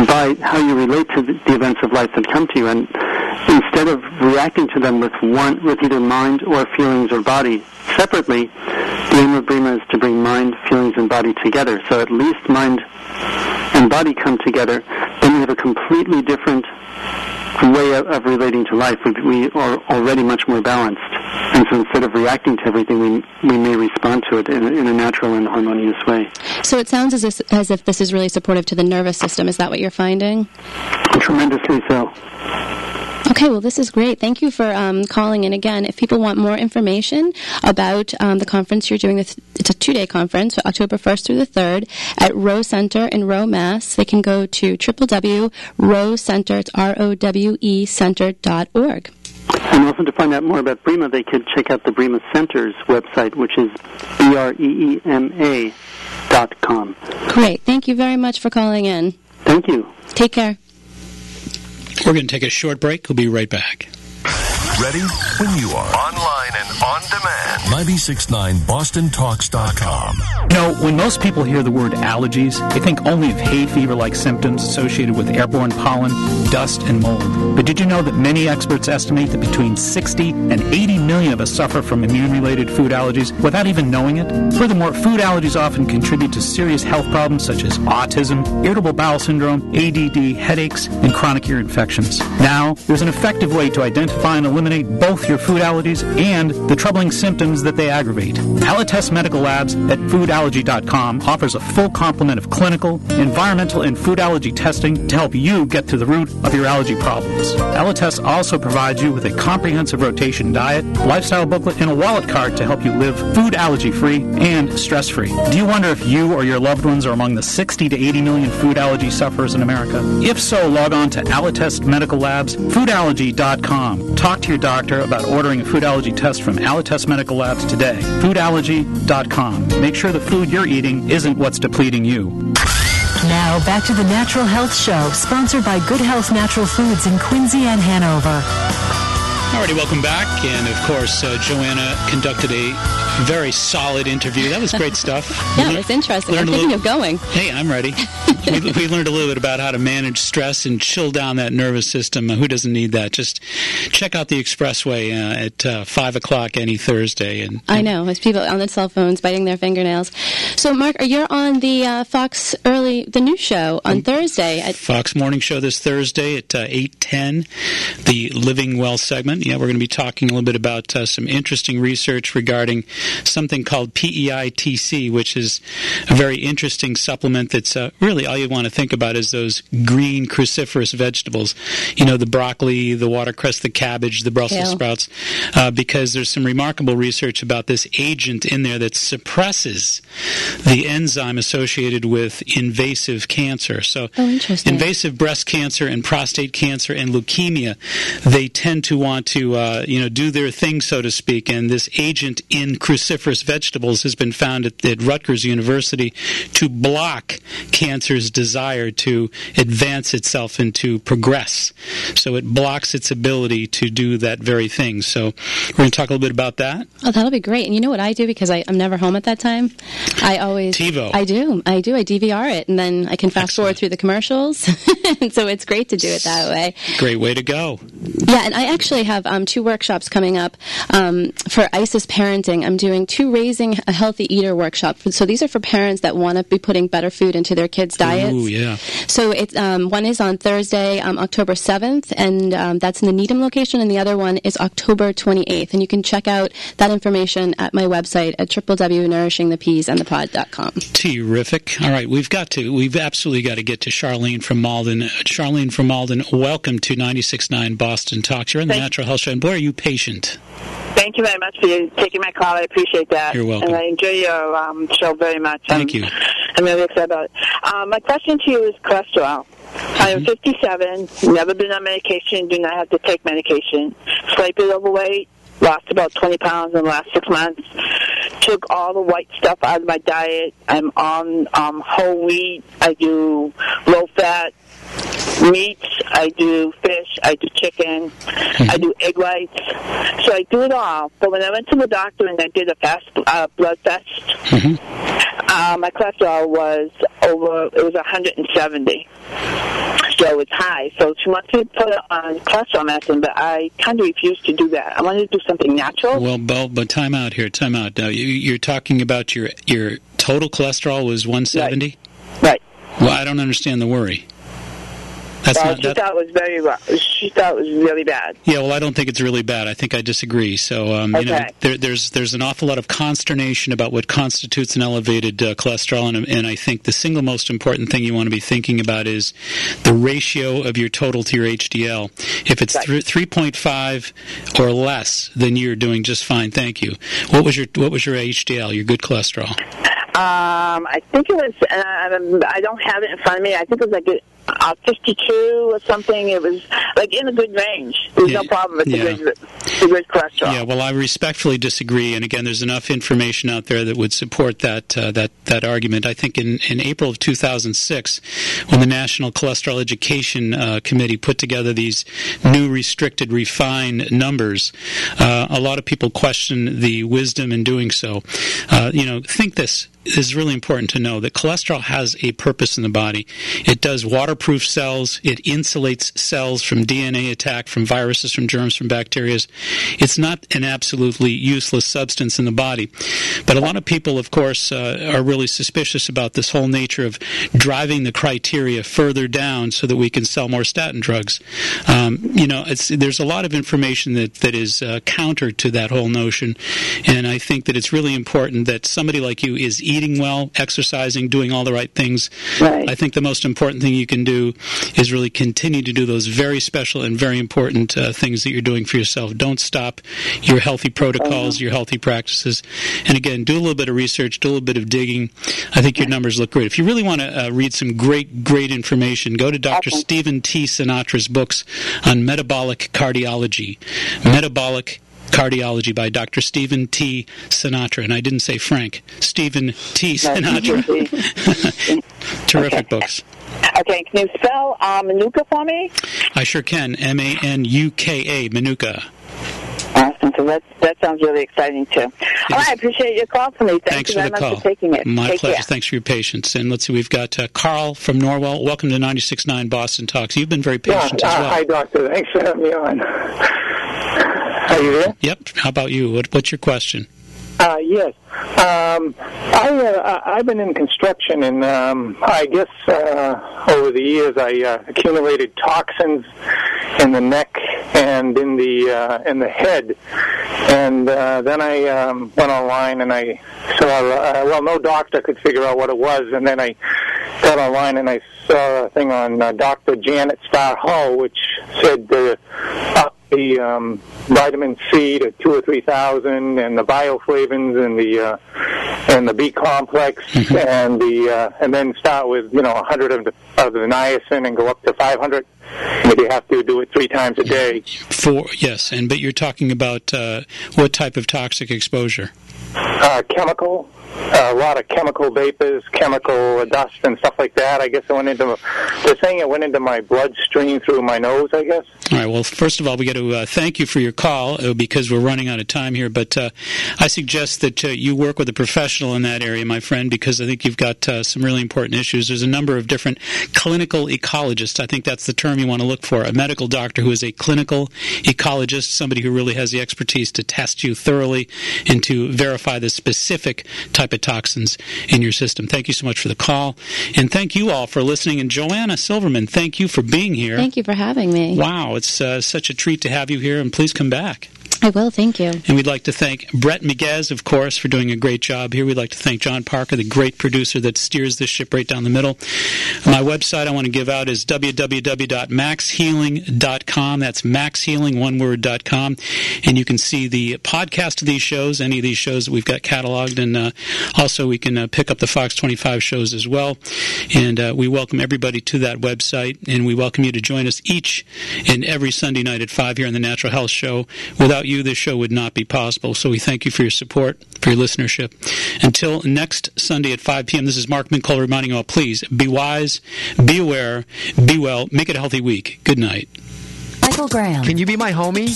by how you relate to the events of life that come to you, and instead of reacting to them with either mind or feelings or body separately, the aim of Brima is to bring mind, feelings, and body together. So at least mind and body come together, then we have a completely different way of relating to life. We are already much more balanced. And so instead of reacting to everything, we may respond to it in a natural and harmonious way. So it sounds as if this is really supportive to the nervous system. Is that what you're finding? Tremendously so. Okay, well, this is great. Thank you for calling in again. If people want more information about the conference you're doing, it's a 2-day conference, October 1st through the 3rd, at Rowe Center in Rowe, Mass. They can go to www.rowecenter, it's ROWE center.org. And also to find out more about Brima, they could check out the Brima Center's website, which is BREEMA.com. Great. Thank you very much for calling in. Thank you. Take care. We're going to take a short break. We'll be right back. Ready? When you are. Online and on demand. 969BostonTalks.com. When most people hear the word allergies, they think only of hay fever-like symptoms associated with airborne pollen, dust, and mold. But did you know that many experts estimate that between 60 and 80 million of us suffer from immune-related food allergies without even knowing it? Furthermore, food allergies often contribute to serious health problems such as autism, irritable bowel syndrome, ADD, headaches, and chronic ear infections. Now, there's an effective way to identify and eliminate both your food allergies and the the troubling symptoms that they aggravate. Allotest Medical Labs at foodallergy.com offers a full complement of clinical, environmental, and food allergy testing to help you get to the root of your allergy problems. Allotest also provides you with a comprehensive rotation diet, lifestyle booklet, and a wallet card to help you live food allergy-free and stress-free. Do you wonder if you or your loved ones are among the 60 to 80 million food allergy sufferers in America? If so, log on to Allotest Medical Labs, foodallergy.com. Talk to your doctor about ordering a food allergy test from Allotest Medical Labs today. Foodallergy.com. Make sure the food you're eating isn't what's depleting you. Now, back to the Natural Health Show, sponsored by Good Health Natural Foods in Quincy and Hanover. Alrighty, welcome back. And, of course, Joanna conducted a very solid interview. That was great stuff. Yeah, it was interesting. I'm thinking of going. Hey, I'm ready. We learned a little bit about how to manage stress and chill down that nervous system. Who doesn't need that? Just check out the Expressway at 5 o'clock any Thursday. I know. There's people on their cell phones biting their fingernails. So, Mark, you're on the Fox the news show on Thursday. Fox Morning Show this Thursday at 8:10, the Living Well segment. Yeah, we're going to be talking a little bit about some interesting research regarding something called PEITC, which is a very interesting supplement that's really all you want to think about is those green cruciferous vegetables. You know, the broccoli, the watercress, the cabbage, the Brussels sprouts, because there's some remarkable research about this agent in there that suppresses the enzyme associated with invasive cancer. So invasive breast cancer and prostate cancer and leukemia, they tend to want to do their thing, so to speak, and this agent in cruciferous vegetables has been found at Rutgers University to block cancer's desire to advance itself and to progress. So it blocks its ability to do that very thing. So we're going to talk a little bit about that. Oh, that'll be great. And you know what I do, because I'm never home at that time? I always... TiVo. I do. I DVR it, and then I can fast forward through the commercials. And so it's great to do it that way. Great way to go. Yeah, and I actually have 2 workshops coming up for ISIS parenting. I'm doing 2 Raising a Healthy Eater workshops. So these are for parents that want to be putting better food into their kids' diets. Ooh, yeah. So it's one is on Thursday, October 7th, and that's in the Needham location, and the other one is October 28th. And you can check out that information at my website at www.nourishingthepeasandthepod.com. Terrific. All right, we've absolutely got to get to Charlene from Malden. Charlene from Malden, welcome to 96.9 Boston Talks. You're in the Natural Health Show, and boy, are you patient. Thank you very much for taking my call. I appreciate that. You're welcome. And I enjoy your show very much. Thank you. I'm really excited about it. My question to you is cholesterol. I am 57, never been on medication, do not have to take medication, slightly overweight, lost about 20 pounds in the last 6 months, took all the white stuff out of my diet. I'm on whole wheat. I do low-fat meats, I do fish, I do chicken, I do egg whites. So I do it all. But when I went to the doctor and I did a blood test, my cholesterol was it was 170. So it's high. So she wants me to put it on cholesterol medicine, but I kind of refuse to do that. I wanted to do something natural. Well, but time out here, time out. You're talking about your total cholesterol was 170? Right. Well, I don't understand the worry. She thought it was very rough. She thought it was really bad. Yeah, well, I don't think it's really bad. I think I disagree. So, there's an awful lot of consternation about what constitutes an elevated cholesterol, and I think the single most important thing you want to be thinking about is the ratio of your total to your HDL. If it's 3.5 or less, then you're doing just fine. Thank you. What was your HDL? Your good cholesterol? I think it was. I don't have it in front of me. I think it was like 52 or something. It was like in a good range. There's no problem with the good cholesterol. Yeah, well, I respectfully disagree. And again, there's enough information out there that would support that argument. I think in April of 2006, when the National Cholesterol Education Committee put together these new restricted, refined numbers, a lot of people question the wisdom in doing so. Think this. is really important to know that cholesterol has a purpose in the body. It does waterproof cells. It insulates cells from DNA attack, from viruses, from germs, from bacteria. It's not an absolutely useless substance in the body. But a lot of people, of course, are really suspicious about this whole nature of driving the criteria further down so that we can sell more statin drugs. There's a lot of information that is counter to that whole notion, and I think that it's really important that somebody like you is eating well, exercising, doing all the right things. Right. I think the most important thing you can do is really continue to do those very special and very important things that you're doing for yourself. Don't stop your healthy protocols, your healthy practices. And again, do a little bit of research, do a little bit of digging. I think your numbers look great. If you really want to read some great information, go to Dr. Stephen T. Sinatra's books on metabolic cardiology. Metabolic Cardiology by Dr. Stephen T. Sinatra. And I didn't say Frank. Stephen T. Sinatra. Terrific books. Okay, can you spell Manuka for me? I sure can. M-A-N-U-K-A, Manuka. Awesome. So that sounds really exciting, too. All right, I appreciate your call for me. Thank you very much for taking it. My Take pleasure. care. Thanks for your patience. And let's see, we've got Carl from Norwell. Welcome to 96.9 Boston Talks. You've been very patient as well. Hi, Doctor. Thanks for having me on. Are you there? Yep. How about you? What's your question? Yes. I've been in construction, and I guess over the years I accumulated toxins in the neck and in the head, and then I went online and I saw no doctor could figure out what it was, and then I got online and I saw a thing on Dr. Janet Starr Hull, which said the vitamin C to 2,000 or 3,000, and the bioflavones and the B complex, and then start with 100 of the niacin and go up to 500. But you have to do it 3 times a day. Yes, but you're talking about what type of toxic exposure? Chemical. A lot of chemical vapors, chemical dust, and stuff like that. I guess they're saying it went into my bloodstream through my nose, I guess. All right, well, first of all, we got to thank you for your call because we're running out of time here, but I suggest that you work with a professional in that area, my friend, because I think you've got some really important issues. There's a number of different clinical ecologists. I think that's the term you want to look for, a medical doctor who is a clinical ecologist, somebody who really has the expertise to test you thoroughly and to verify the specific type of toxins in your system. Thank you so much for the call, and thank you all for listening. And Joanna Silverman, thank you for being here. Thank you for having me. Wow, it's such a treat to have you here, and please come back. I will, thank you. And we'd like to thank Brett Miguez, of course, for doing a great job here. We'd like to thank John Parker, the great producer that steers this ship right down the middle. My website I want to give out is www.maxhealing.com. That's maxhealing, one word.com. And you can see the podcast of these shows, any of these shows that we've got cataloged, and also we can pick up the Fox 25 shows as well. And we welcome everybody to that website, and we welcome you to join us each and every Sunday night at 5 here on the Natural Health Show. Without you, this show would not be possible. So we thank you for your support, for your listenership. Until next Sunday at 5 p.m., this is Mark Minkola reminding you all, please be wise, be aware, be well, make it a healthy week. Good night. Michael Graham. Can you be my homie?